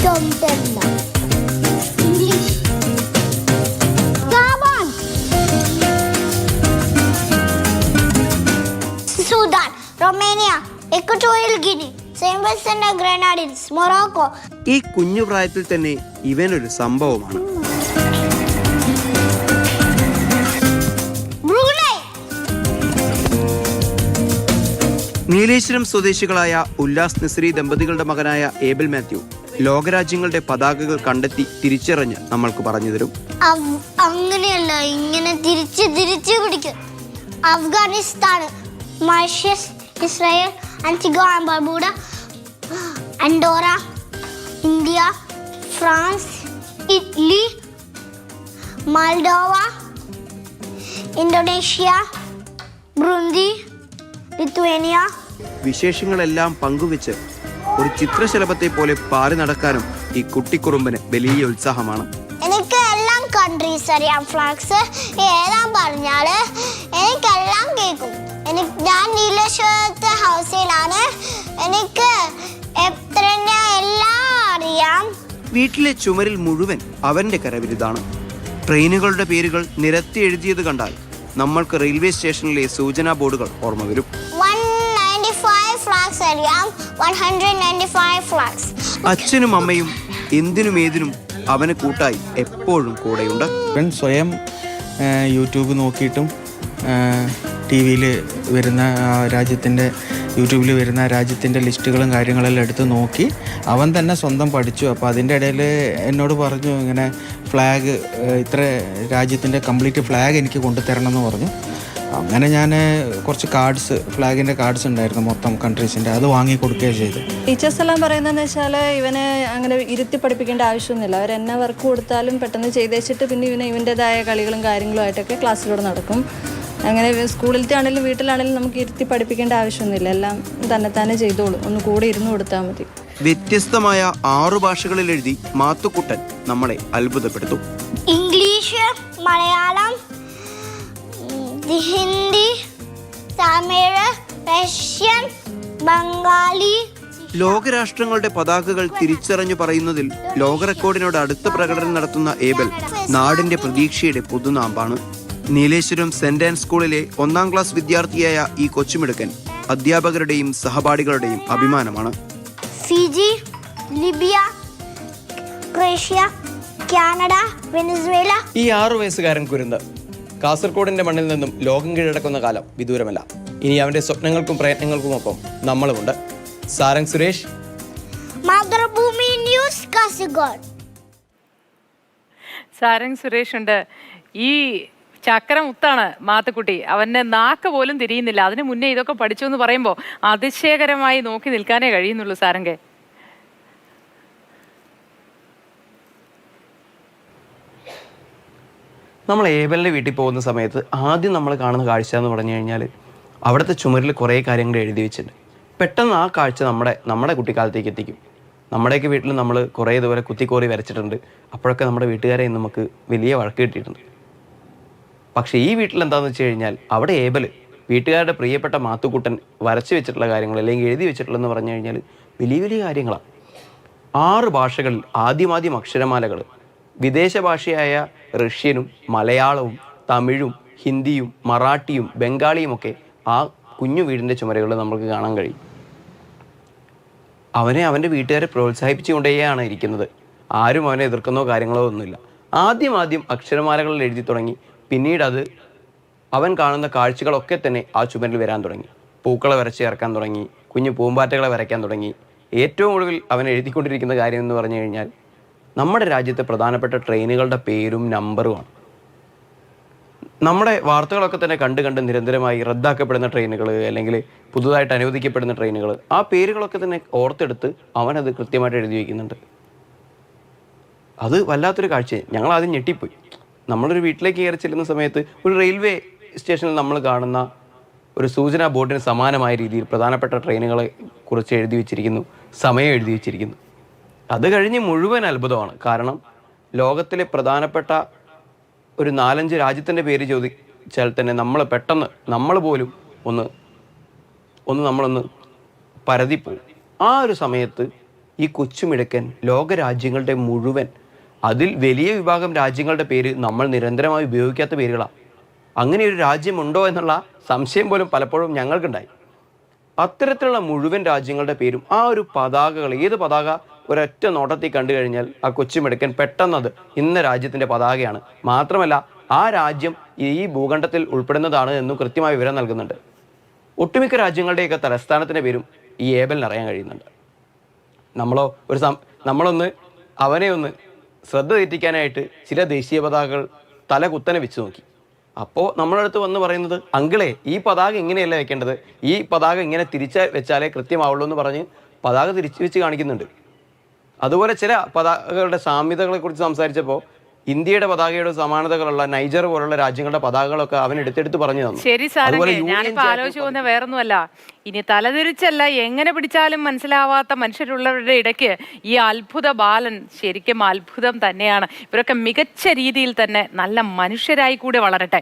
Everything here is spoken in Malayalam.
Don't tell them. English. Come on. Sudan, Romania, Equatorial Guinea, Saint Vincent and Grenadines, Morocco. ഈ കുഞ്ഞു പ്രായത്തിൽ തന്നെ ഇവനൊരു സംഭവമാണ്. നീലേശ്വരം സ്വദേശികളായ ഉല്ലാസ് നസ്രി ദമ്പതികളുടെ മകനായ ഏബൽ മാത്യു ലോകരാജ്യങ്ങളുടെ പതാകകൾ കണ്ടെത്തി തിരിച്ചറിഞ്ഞ് നമ്മൾക്ക് പറഞ്ഞു തരും. അങ്ങനെയല്ല, ഇങ്ങനെ തിരിച്ച് പിടിക്കും. Afghanistan, Mauritius, Israel, Antigua and Barbuda, Andorra, India, France, Italy, Moldova, Indonesia, Burundi, Lithuania. വിശേഷങ്ങളെല്ലാം പങ്കുവെച്ച് ഒരു ചിത്രശലഭത്തെ പോലെ പാറി നടക്കാനും ഈ കുട്ടിക്കുറുമ്പന് വലിയ ഉത്സാഹമാണ്. എനിക്ക് എല്ലാം കൺട്രീസ് അറിയാം, ഫ്ലാഗ്സ് ഏതാ പറഞ്ഞാല് എനിക്കെല്ലാം കേൾക്കും. ഞാൻ നീലേശ്വരത്തെ ഹൗസിലാണ്, എനിക്ക് എല്ലാം അറിയാം. വീട്ടിലെ ചുമരിൽ മുഴുവൻ അവന്റെ കരവിരുതാണ്. ട്രെയിനുകളുടെ പേരുകൾ നിരത്തി എഴുതിയത് കണ്ടാൽ നമ്മൾക്ക് റെയിൽവേ സ്റ്റേഷനിലെ സൂചനാ ബോർഡുകൾ ഓർമ്മ വരും. 195 ഫ്ലാഗ്സ് അറിയാം, 195 ഫ്ലാഗ്സ്. അച്ഛനും അമ്മയും എന്തിനും ഏതിനും അവന് കൂട്ടായി എപ്പോഴും കൂടെയുണ്ട്. ഇവൻ സ്വയം യൂട്യൂബ് നോക്കിയിട്ടും ടി വിയിൽ വരുന്ന യൂട്യൂബിൽ വരുന്ന രാജ്യത്തിൻ്റെ ലിസ്റ്റുകളും കാര്യങ്ങളെല്ലാം എടുത്ത് നോക്കി അവൻ തന്നെ സ്വന്തം പഠിച്ചു. അപ്പോൾ അതിൻ്റെ ഇടയിൽ എന്നോട് പറഞ്ഞു, ഇങ്ങനെ ഫ്ലാഗ് ഇത്ര രാജ്യത്തിൻ്റെ കംപ്ലീറ്റ് ഫ്ലാഗ് എനിക്ക് കൊണ്ടുതരണം എന്ന് പറഞ്ഞു. അങ്ങനെ ഞാൻ കുറച്ച് ഫ്ലാഗിൻ്റെ കാർഡ്സ് ഉണ്ടായിരുന്നു മൊത്തം കൺട്രീസിൻ്റെ, അത് വാങ്ങി കൊടുക്കുകയാണ് ചെയ്തത്. ടീച്ചേഴ്സ് എല്ലാം പറയുന്നതെന്ന് വെച്ചാൽ ഇവനെ അങ്ങനെ ഇരുത്തി പഠിപ്പിക്കേണ്ട ആവശ്യമൊന്നുമില്ല. അവർ എന്നെ വർക്ക് കൊടുത്താലും പെട്ടെന്ന് ചെയ്തേച്ചിട്ട് പിന്നെ ഇവൻ്റെതായ കളികളും കാര്യങ്ങളും ആയിട്ടൊക്കെ ക്ലാസ്സിലൂടെ നടക്കും. അങ്ങനെ സ്കൂളിലത്തെ ആണെങ്കിലും വീട്ടിലാണെങ്കിലും നമുക്ക് ഇരുത്തി പഠിപ്പിക്കേണ്ട ആവശ്യമൊന്നുമില്ല. എല്ലാം തന്നെ ചെയ്തോളൂ, ഒന്ന് കൂടെ ഇരുന്ന് കൊടുത്താൽ മതി. വ്യത്യസ്തമായ 6 ഭാഷകളിൽ എഴുതി മാത്തുക്കുട്ടൻ നമ്മളെ അത്ഭുതപ്പെടുത്തും. English, Malayalam, Hindi, Tamil, Russian, Bengali. ലോകരാഷ്ട്രങ്ങളുടെ പതാകകൾ തിരിച്ചറിഞ്ഞു പറയുന്നതിൽ ലോക റെക്കോർഡിനോട് അടുത്ത പ്രകടനം നടത്തുന്ന ഏബൽ നാടിന്റെ പ്രതീക്ഷയുടെ പുതുനാമ്പാണ്. നീലേശ്വരം സെന്റ് ആൻഡ് സ്കൂളിലെ 1ാം ക്ലാസ് വിദ്യാർത്ഥിയായ ഈ കൊച്ചുമിടുക്കൻ അധ്യാപകരുടെയും സഹപാഠികളുടെയും അഭിമാനമാണ്. Fiji, Libya, Croatia, Canada, Venezuela. ഈ 6 വയസ്സുകാരൻ കുരുന്ന് കാസർഗോഡിന്റെ മണ്ണിൽ നിന്നും ലോകം കീഴടക്കുന്ന കാലം വിദൂരമല്ല. ഇനി അവന്റെ സ്വപ്നങ്ങൾക്കും പ്രയത്നങ്ങൾക്കുമൊപ്പം നമ്മളുമുണ്ട്. സാരംഗ് സുരേഷ്, മാതൃഭൂമി ന്യൂസ്, കാസർഗോഡ്. സാരംഗ് സുരേഷ് ഉണ്ട്. ഈ ചക്രമുത്താണ് മാത്തുക്കുട്ടി. അവൻ്റെ നാക്ക് പോലും തിരിയുന്നില്ല. അതിന് മുന്നേ ഇതൊക്കെ പഠിച്ചു എന്ന് പറയുമ്പോൾ അതിശയകരമായി നോക്കി നിൽക്കാനേ കഴിയുന്നുള്ളൂ. സാരംഗെ, നമ്മൾ ഏബലിൻ്റെ വീട്ടിൽ പോകുന്ന സമയത്ത് ആദ്യം നമ്മൾ കാണുന്ന കാഴ്ച എന്ന് പറഞ്ഞു കഴിഞ്ഞാൽ അവിടുത്തെ ചുമരിൽ കുറേ കാര്യങ്ങൾ എഴുതി വെച്ചിട്ടുണ്ട്. പെട്ടെന്ന് ആ കാഴ്ച നമ്മുടെ കുട്ടിക്കാലത്തേക്ക് എത്തിക്കും. നമ്മുടെയൊക്കെ വീട്ടിൽ നമ്മൾ കുറേ ഇതുപോലെ കുത്തിക്കോറി വരച്ചിട്ടുണ്ട്. അപ്പോഴൊക്കെ നമ്മുടെ വീട്ടുകാരെ നമുക്ക് വലിയ വഴക്ക് കിട്ടിയിട്ടുണ്ട്. പക്ഷേ ഈ വീട്ടിൽ എന്താണെന്ന് വെച്ച് കഴിഞ്ഞാൽ അവിടെ ഏബൽ വീട്ടുകാരുടെ പ്രിയപ്പെട്ട മാത്തുക്കുട്ടൻ വരച്ച് വെച്ചിട്ടുള്ള കാര്യങ്ങൾ അല്ലെങ്കിൽ എഴുതി വെച്ചിട്ടുള്ളതെന്ന് പറഞ്ഞു കഴിഞ്ഞാൽ വലിയ വലിയ കാര്യങ്ങളാണ്. 6 ഭാഷകളിൽ ആദ്യം അക്ഷരമാലകൾ, വിദേശ ഭാഷയായ റഷ്യനും മലയാളവും തമിഴും ഹിന്ദിയും മറാഠിയും ബംഗാളിയുമൊക്കെ ആ കുഞ്ഞു വീടിൻ്റെ ചുമരുകളിൽ നമുക്ക് കാണാൻ കഴിയും. അവനെ അവൻ്റെ വീട്ടുകാരെ പ്രോത്സാഹിപ്പിച്ചുകൊണ്ടേയാണ് ഇരിക്കുന്നത്. ആരും അവനെ എതിർക്കുന്നോ കാര്യങ്ങളോ ഒന്നുമില്ല. ആദ്യം അക്ഷരമാലകളിൽ എഴുതി തുടങ്ങി. പിന്നീട് അത് അവൻ കാണുന്ന കാഴ്ചകളൊക്കെ തന്നെ ആ ചുമരിൽ വരാൻ തുടങ്ങി. പൂക്കളെ വരച്ച് ചേർക്കാൻ തുടങ്ങി, കുഞ്ഞു പൂമ്പാറ്റകളെ വരയ്ക്കാൻ തുടങ്ങി. ഏറ്റവും ഒടുവിൽ അവൻ എഴുതിക്കൊണ്ടിരിക്കുന്ന കാര്യം എന്ന് പറഞ്ഞു കഴിഞ്ഞാൽ നമ്മുടെ രാജ്യത്തെ പ്രധാനപ്പെട്ട ട്രെയിനുകളുടെ പേരും നമ്പറുമാണ്. നമ്മുടെ വാർത്തകളൊക്കെ തന്നെ കണ്ട് നിരന്തരമായി റദ്ദാക്കപ്പെടുന്ന ട്രെയിനുകൾ അല്ലെങ്കിൽ പുതുതായിട്ട് അനുവദിക്കപ്പെടുന്ന ട്രെയിനുകൾ, ആ പേരുകളൊക്കെ തന്നെ ഓർത്തെടുത്ത് അവനത് കൃത്യമായിട്ട് എഴുതി വയ്ക്കുന്നുണ്ട്. അത് വല്ലാത്തൊരു കാഴ്ചയാണ്. ഞങ്ങൾ ആദ്യം ഞെട്ടിപ്പോയി. നമ്മളൊരു വീട്ടിലേക്ക് കയറി ചെല്ലുന്ന സമയത്ത് ഒരു റെയിൽവേ സ്റ്റേഷനിൽ നമ്മൾ കാണുന്ന ഒരു സൂചനാ ബോർഡിന് സമാനമായ രീതിയിൽ പ്രധാനപ്പെട്ട ട്രെയിനുകളെ കുറിച്ച് എഴുതി വെച്ചിരിക്കുന്നു, സമയം എഴുതി വെച്ചിരിക്കുന്നു. അത് കഴിഞ്ഞ് മുഴുവൻ അത്ഭുതമാണ്. കാരണം ലോകത്തിലെ പ്രധാനപ്പെട്ട ഒരു 4-5 രാജ്യത്തിൻ്റെ പേര് ചോദിച്ചാൽ തന്നെ നമ്മൾ പോലും നമ്മളൊന്ന് പരതിപ്പോവും. ആ ഒരു സമയത്ത് ഈ കൊച്ചുമിടുക്കൻ ലോകരാജ്യങ്ങളുടെ മുഴുവൻ, അതിൽ വലിയ വിഭാഗം രാജ്യങ്ങളുടെ പേര് നമ്മൾ നിരന്തരമായി ഉപയോഗിക്കാത്ത പേരുകളാണ്. അങ്ങനെ ഒരു രാജ്യമുണ്ടോ എന്നുള്ള സംശയം പോലും പലപ്പോഴും ഞങ്ങൾക്കുണ്ടായി. അത്തരത്തിലുള്ള മുഴുവൻ രാജ്യങ്ങളുടെ പേരും ആ ഒരു പതാകകൾ, ഏത് പതാക ഒരൊറ്റ നോട്ടത്തിൽ കണ്ടു കഴിഞ്ഞാൽ ആ കൊച്ചുമിടുക്കൻ പെട്ടെന്നത് ഇന്ന രാജ്യത്തിൻ്റെ പതാകയാണ്, മാത്രമല്ല ആ രാജ്യം ഈ ഭൂഖണ്ഡത്തിൽ ഉൾപ്പെടുന്നതാണ് എന്നും കൃത്യമായ വിവരം നൽകുന്നുണ്ട്. ഒട്ടുമിക്ക രാജ്യങ്ങളുടെയൊക്കെ തലസ്ഥാനത്തിൻ്റെ പേരും ഈ ഏബലിന് അറിയാൻ കഴിയുന്നുണ്ട്. നമ്മളൊന്ന് അവനെ ഒന്ന് ശ്രദ്ധ തെറ്റിക്കാനായിട്ട് ചില ദേശീയ പതാകകൾ തല കുത്തനെ വെച്ച് നോക്കി. അപ്പോൾ നമ്മുടെ അടുത്ത് വന്ന് പറയുന്നത്, അങ്കിളെ ഈ പതാക ഇങ്ങനെയല്ല വെക്കേണ്ടത്, ഈ പതാക ഇങ്ങനെ തിരിച്ച് വെച്ചാലേ കൃത്യമാവുള്ളൂ എന്ന് പറഞ്ഞ് പതാക തിരിച്ചു വെച്ച് കാണിക്കുന്നുണ്ട്. അതുപോലെ ചില പതാകകളുടെ സാമ്യതകളെ കുറിച്ച് സംസാരിച്ചപ്പോൾ ഇന്ത്യയുടെ പതാകയുടെ സമാനതകളുള്ള നൈജർ പോലുള്ള രാജ്യങ്ങളുടെ പതാകകളൊക്കെ അവൻ എടുത്തെടുത്ത് പറഞ്ഞു തന്നു. ശരി സാറേ, ഞാനിപ്പോ ആലോചിച്ച് പോകുന്ന വേറൊന്നുമല്ല, ഇനി തലതിരിച്ചല്ല, എങ്ങനെ പിടിച്ചാലും മനസ്സിലാവാത്ത മനുഷ്യരുള്ളവരുടെ ഇടയ്ക്ക് ഈ അത്ഭുത ബാലൻ ശരിക്കും അത്ഭുതം തന്നെയാണ്. ഇവരൊക്കെ മികച്ച രീതിയിൽ തന്നെ നല്ല മനുഷ്യരായി കൂടെ വളരട്ടെ.